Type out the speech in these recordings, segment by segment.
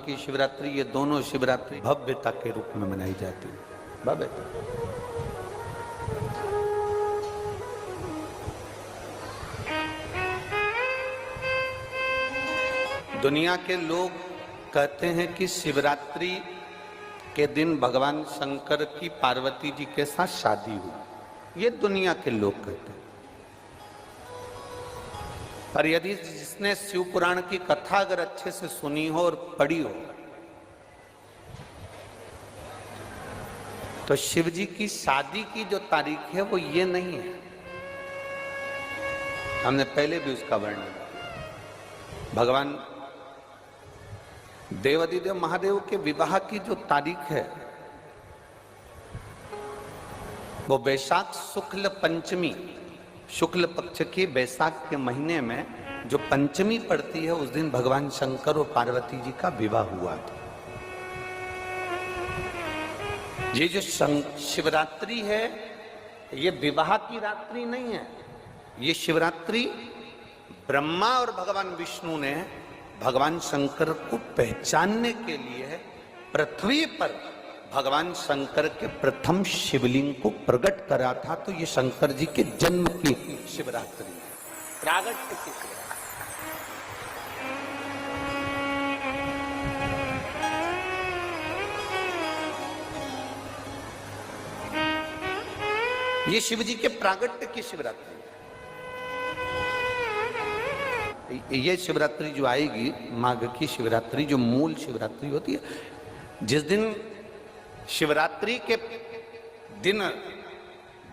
की शिवरात्रि, ये दोनों शिवरात्रि भव्यता के रूप में मनाई जाती है। भव्यता। दुनिया के लोग कहते हैं कि शिवरात्रि के दिन भगवान शंकर की पार्वती जी के साथ शादी हुई, ये दुनिया के लोग कहते हैं। पर यदि जिसने शिव पुराण की कथा अगर अच्छे से सुनी हो और पढ़ी हो, तो शिव जी की शादी की जो तारीख है वो ये नहीं है। हमने पहले भी उसका वर्णन किया। भगवान देवाधिदेव महादेव के विवाह की जो तारीख है वो वैशाख शुक्ल पंचमी, शुक्ल पक्ष की वैशाख के महीने में जो पंचमी पड़ती है, उस दिन भगवान शंकर और पार्वती जी का विवाह हुआ था। ये जो शिवरात्रि है, ये विवाह की रात्रि नहीं है। ये शिवरात्रि ब्रह्मा और भगवान विष्णु ने भगवान शंकर को पहचानने के लिए पृथ्वी पर भगवान शंकर के प्रथम शिवलिंग को प्रकट करा था। तो ये शंकर जी के जन्म की शिवरात्रि है, प्रागट्य की शिवरात्रि। ये शिव जी के प्रागट्य की शिवरात्रि है। ये शिवरात्रि जो आएगी, माघ की शिवरात्रि, जो मूल शिवरात्रि होती है, जिस दिन शिवरात्रि के दिन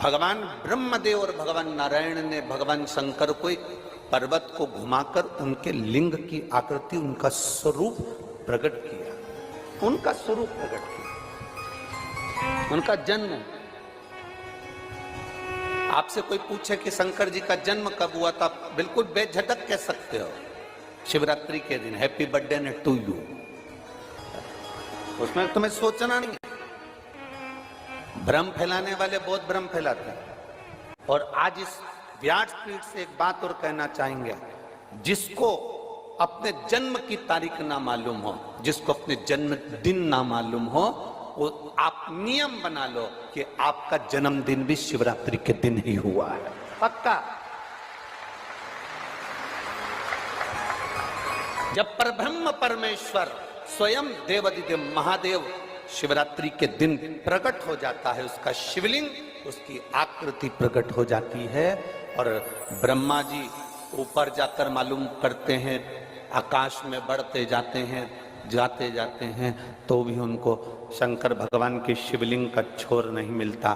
भगवान ब्रह्मदेव और भगवान नारायण ने भगवान शंकर को एक पर्वत को घुमाकर उनके लिंग की आकृति, उनका स्वरूप प्रकट किया। उनका स्वरूप प्रकट किया, उनका जन्म। आपसे कोई पूछे कि शंकर जी का जन्म कब हुआ था, बिल्कुल बेझटक कह सकते हो, शिवरात्रि के दिन हैप्पी बर्थडे टू यू। उसमें तुम्हें सोचना नहीं। भ्रम फैलाने वाले बहुत भ्रम फैलाते हैं। और आज इस व्यासपीठ से एक बात और कहना चाहेंगे, जिसको अपने जन्म की तारीख ना मालूम हो, जिसको अपने जन्मदिन ना मालूम हो, वो आप नियम बना लो कि आपका जन्मदिन भी शिवरात्रि के दिन ही हुआ है, पक्का। जब परब्रह्म परमेश्वर स्वयं देवाधिदेव महादेव शिवरात्रि के दिन प्रकट हो जाता है, उसका शिवलिंग, उसकी आकृति प्रकट हो जाती है। और ब्रह्मा जी ऊपर जाकर मालूम करते हैं, आकाश में बढ़ते जाते हैं, तो भी उनको शंकर भगवान के शिवलिंग का छोर नहीं मिलता।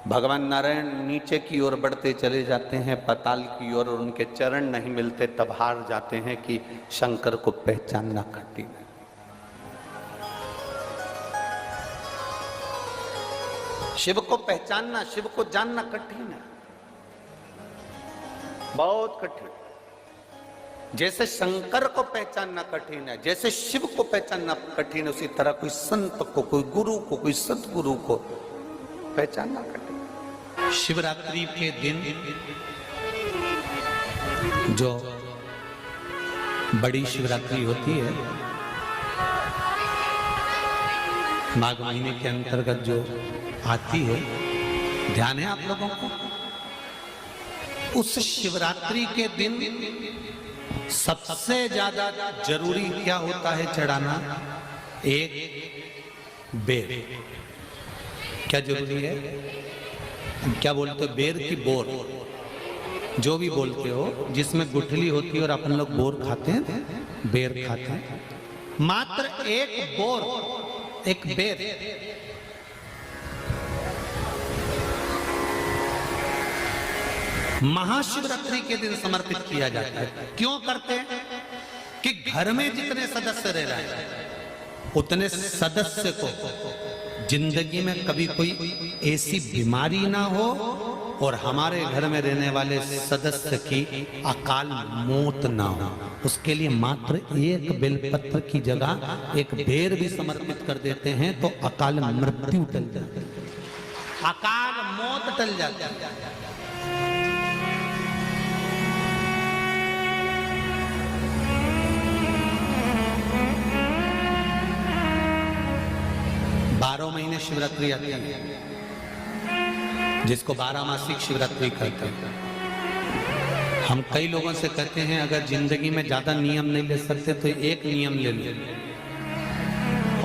भगवान नारायण नीचे की ओर बढ़ते चले जाते हैं, पाताल की ओर, और उनके चरण नहीं मिलते, तब हार जाते हैं कि शंकर को पहचानना कठिन है। शिव को पहचानना, शिव को जानना कठिन है, बहुत कठिन। जैसे शंकर को पहचानना कठिन है, जैसे शिव को पहचानना कठिन है, उसी तरह कोई संत को, कोई गुरु को, कोई सतगुरु को पहचानना कठिन। शिवरात्रि के दिन जो बड़ी शिवरात्रि होती है, माघ महीने के अंतर्गत जो आती है, ध्यान है आप लोगों को? उस शिवरात्रि के दिन सबसे ज्यादा जरूरी क्या होता है चढ़ाना? एक बेर। क्या जरूरी है? क्या बोलते हो? बेर की बोर, जो भी बोलते हो, जिसमें गुठली होती है और अपन लोग बोर खाते हैं, बेर खाते हैं। मात्र एक बोर, एक बेर महाशिवरात्रि के दिन समर्पित किया जाता है। क्यों करते हैं? कि घर में जितने सदस्य रह रहे हैं, उतने सदस्य को जिंदगी में कभी कोई ऐसी बीमारी ना हो और हमारे घर में रहने वाले सदस्य की अकाल मौत ना हो। उसके लिए मात्र एक बेलपत्र की जगह एक बेर भी समर्पित कर देते हैं तो अकाल मृत्यु टल जाती है, अकाल मौत टल जाती है। शिवरात्रि आती है, जिसको 12 मासिक शिवरात्रि कहते हैं। हम कई लोगों से कहते हैं अगर जिंदगी में ज्यादा नियम नहीं ले सकते तो एक नियम ले लो,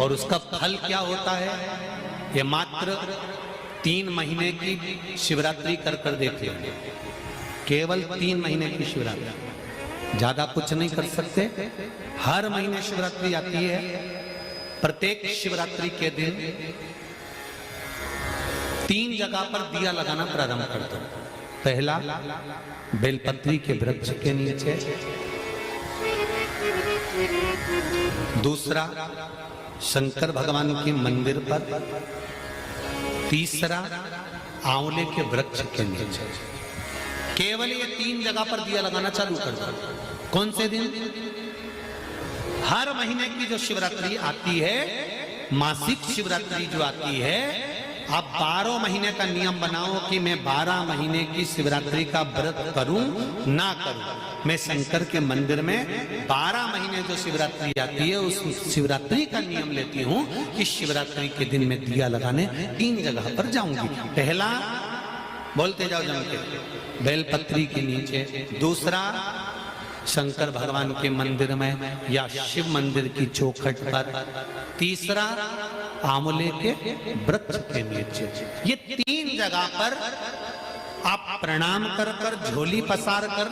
और उसका फल क्या होता है ये मात्र 3 महीने की शिवरात्रि कर कर देख लो। केवल 3 महीने की शिवरात्रि, ज्यादा कुछ नहीं कर सकते। हर महीने शिवरात्रि आती है। प्रत्येक शिवरात्रि के दिन 3 जगह पर दिया लगाना प्रारंभ कर दो। पहला, बेलपत्री के वृक्ष के नीचे। दूसरा, शंकर भगवान के मंदिर पर। तीसरा, आंवले के वृक्ष के नीचे। केवल ये 3 जगह पर दिया लगाना चालू कर दो। कौन से दिन? हर महीने की जो शिवरात्रि आती है, मासिक शिवरात्रि जो आती है, आप 12 महीने का नियम बनाओ कि मैं 12 महीने की शिवरात्रि का व्रत करूं ना करूं। मैं शंकर के मंदिर में 12 महीने जो शिवरात्रि आती है उस शिवरात्रि का नियम लेती हूं कि शिवरात्रि के दिन में दिया लगाने 3 जगह पर जाऊंगी। पहला, बोलते जाओ जम के, बेलपत्री के नीचे। दूसरा, शंकर भगवान के मंदिर में या शिव मंदिर की चौखट पर। तीसरा, आंवले के वृक्ष के नीचे। ये 3 जगह पर आप प्रणाम कर कर, झोली पसार कर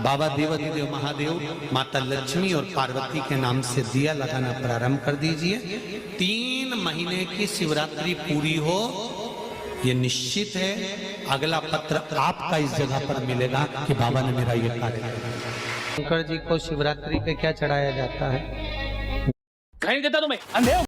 बाबा देवाधिदेव महादेव, माता लक्ष्मी और पार्वती के नाम से दिया लगाना प्रारंभ कर दीजिए। 3 महीने की शिवरात्रि पूरी हो, ये निश्चित है अगला पत्र आपका इस जगह पर मिलेगा कि बाबा ने मेरा ये कार्य किया। शंकर जी को शिवरात्रि पे क्या चढ़ाया जाता है? कहीं देता तुम्हें अंधे हो?